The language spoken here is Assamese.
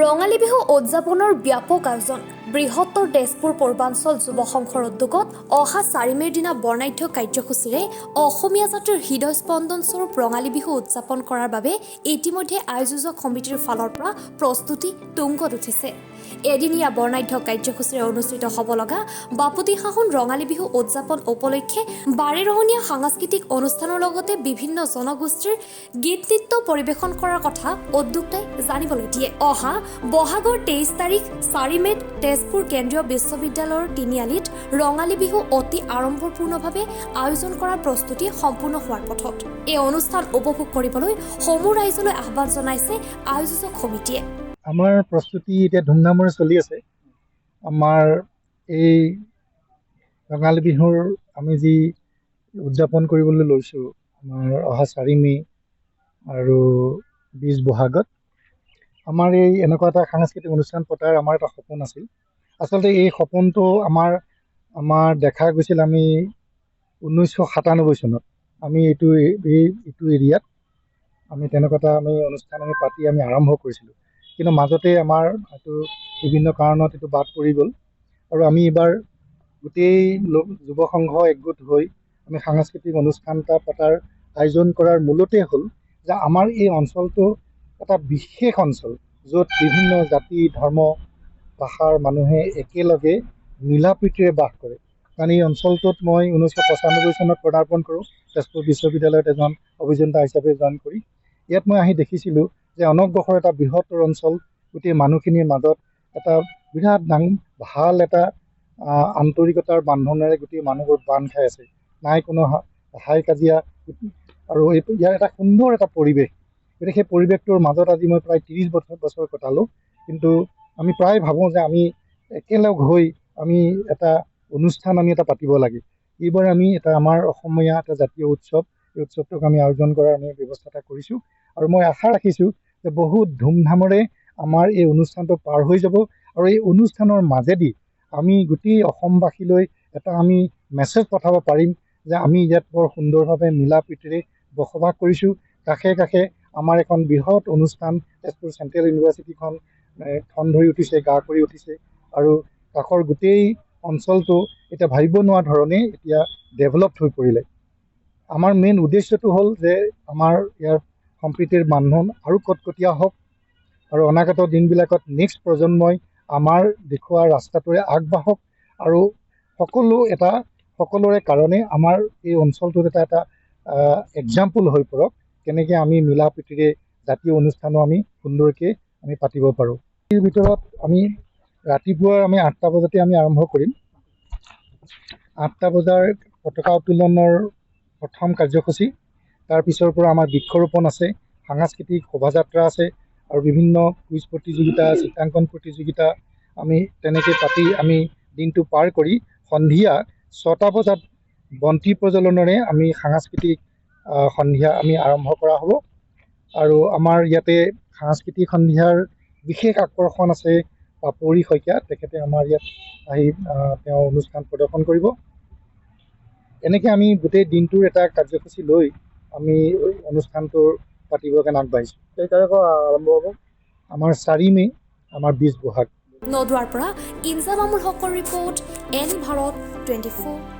ৰঙালী বিহু উদযাপনৰ ব্যাপক আয়োজন বৃহত্তৰ তেজপুৰ পূৰ্বাঞ্চল যুৱ সংঘৰ উদ্যোগত অহা 4 মেৰ দিনা বৰ্ণাঢ্য কাৰ্যসূচীৰে অসমীয়া জাতিৰ হৃদয়স্পন্দন স্বৰূপ ৰঙালী বিহু উদযাপন কৰাৰ বাবে ইতিমধ্যে আয়োজক সমিতিৰ ফালৰ পৰা প্ৰস্তুতি তুংগত উঠিছে। এদিনীয়া বৰ্ণাঢ্য কাৰ্যসূচীৰে অনুষ্ঠিত হ'ব লগা বাপুতিসাহোন ৰঙালী বিহু উদযাপন উপলক্ষে বাৰেৰহণীয়া সাংস্কৃতিক অনুষ্ঠানৰ লগতে বিভিন্ন জনগোষ্ঠীৰ গীত নৃত্য পৰিৱেশন কৰাৰ কথা উদ্যোক্তাই জানিবলৈ দিয়ে। অহা বহাগৰ 23 তাৰিখ 4 মেত তেজপুৰ কেন্দ্ৰীয় বিশ্ববিদ্যালয়ৰ তিনিআলিত ৰঙালী বিহু অতি আড়ম্বৰপূৰ্ণভাৱে আয়োজন কৰাৰ প্ৰস্তুতি সম্পূৰ্ণ হোৱাৰ পথত। এই অনুষ্ঠান উপভোগ কৰিবলৈ সমূহ ৰাইজলৈ আহ্বান জনাইছে আয়োজক সমিতিয়ে। আমাৰ প্ৰস্তুতি এতিয়া ধুমধামেৰে চলি আছে। আমাৰ এই ৰঙালী বিহুৰ আমি যি উদযাপন কৰিবলৈ লৈছোঁ, আমাৰ অহা 4 মে আৰু 20 বহাগত আমাৰ এই এনেকুৱা এটা সাংস্কৃতিক অনুষ্ঠান পতাৰ আমাৰ এটা সপোন আছিল। আচলতে এই সপোনটো আমাৰ দেখা গৈছিল আমি 1997 চনত আমি এইটো এৰিয়াত আমি তেনেকুৱা এটা অনুষ্ঠান পাতি আৰম্ভ কৰিছিলোঁ। কিন্তু মাজতে আমাৰ এইটো বিভিন্ন কাৰণত এইটো বাদ পৰি গ'ল আৰু আমি এইবাৰ গোটেই যুৱ সংঘ একগোট হৈ আমি সাংস্কৃতিক অনুষ্ঠান এটা পতাৰ আয়োজন কৰাৰ মূলতে হ'ল যে আমাৰ এই অঞ্চলটো এটা বিশেষ অঞ্চল, য'ত বিভিন্ন জাতি ধৰ্ম ভাষাৰ মানুহে একেলগে মিলা প্ৰীতিৰে বাস কৰে। কাৰণ এই অঞ্চলটোত মই 1995 চনত পদাৰ্পণ কৰোঁ, তেজপুৰ বিশ্ববিদ্যালয়ত এজন অভিযন্তা হিচাপে জইন কৰি। ইয়াত মই আহি দেখিছিলোঁ যে অনগ্ৰসৰ এটা বৃহত্তৰ অঞ্চল, গোটেই মানুহখিনিৰ মাজত এটা বিৰাট ভাল এটা আন্তৰিকতাৰ বান্ধোনেৰে গোটেই মানুহবোৰ বান্ধ খাই আছে। নাই কোনো হাই কাজিয়া, আৰু ইয়াৰ এটা সুন্দৰ এটা পৰিৱেশ। গতিকে সেই পৰিৱেশটোৰ মাজত আজি মই প্ৰায় 30 বছৰ কটালোঁ। কিন্তু আমি প্ৰায় ভাবোঁ যে আমি একেলগ হৈ আমি এটা অনুষ্ঠান এটা পাতিব লাগে। এইবাৰ আমি আমাৰ অসমীয়া এটা জাতীয় উৎসৱ, এই উৎসৱটোক আমি আয়োজন কৰাৰ ব্যৱস্থা এটা কৰিছোঁ। আৰু মই আশা ৰাখিছোঁ যে বহুত ধুমধামেৰে আমাৰ এই অনুষ্ঠানটো পাৰ হৈ যাব আৰু এই অনুষ্ঠানৰ মাজেদি আমি গোটেই অসমবাসীলৈ এটা আমি মেছেজ পঠাব পাৰিম যে আমি ইয়াত বৰ সুন্দৰভাৱে মিলা প্ৰীতিৰে বসবাস কৰিছোঁ। কাষে কাষে আমাৰ এখন বৃহৎ অনুষ্ঠান তেজপুৰ চেণ্ট্ৰেল ইউনিভাৰ্চিটিখন ঠন ধৰি উঠিছে, গা কৰি উঠিছে, আৰু কাষৰ গোটেই অঞ্চলটো এতিয়া ভাবিব নোৱাৰা ধৰণে এতিয়া ডেভেলপড হৈ পৰিলে। আমাৰ মেইন উদ্দেশ্যটো হ'ল যে আমাৰ ইয়াৰ সম্প্ৰীতিৰ বান্ধোন আৰু কটকটীয়া হওক আৰু অনাগত দিনবিলাকত নেক্সট প্ৰজন্মই আমাৰ দেখুওৱা ৰাস্তাটোৰে আগবাঢ়ক আৰু সকলোৰে কাৰণে আমাৰ এই অঞ্চলটোত এটা এক্সাম্পল হৈ পৰক, কেনেকৈ আমি মিলা প্ৰীতিৰে জাতীয় অনুষ্ঠানো আমি সুন্দৰকৈ পাতিব পাৰোঁ। এই ভিতৰত আমি ৰাতিপুৱা 8টা বজাতে আৰম্ভ কৰিম। 8টা বজাৰ পতাকা উত্তোলনৰ প্ৰথম কাৰ্যসূচী। তাৰপিছৰ পৰা আমাৰ বৃক্ষৰোপণ আছে, সাংস্কৃতিক শোভাযাত্ৰা আছে আৰু বিভিন্ন কুইজ প্ৰতিযোগিতা, চিত্ৰাংকন প্ৰতিযোগিতা আমি তেনেকৈ পাতি আমি দিনটো পাৰ কৰি সন্ধিয়া 6টা বজাত বন্তি প্ৰজ্বলনেৰে আমি সাংস্কৃতিক সন্ধিয়া আৰম্ভ কৰা হ'ব। আৰু আমাৰ ইয়াতে সাংস্কৃতিক সন্ধিয়াৰ বিশেষ আকৰ্ষণ আছে পাপৰি শইকীয়া, তেখেতে আমাৰ ইয়াত আহি তেওঁ অনুষ্ঠান প্ৰদৰ্শন কৰিব। এনেকৈ আমি গোটেই দিনটোৰ এটা কাৰ্যসূচী লৈ আমি অনুষ্ঠানটো পাতিবৰ কাৰণে আগবাঢ়িছোঁ। সেই তাৰিখৰ আৰম্ভ হ'ব আমাৰ 4 মে, আমাৰ 20 বহাগ। নদুৱাৰ পৰা ইনজামামুল হকৰ ৰিপৰ্ট, এন ভাৰত 24।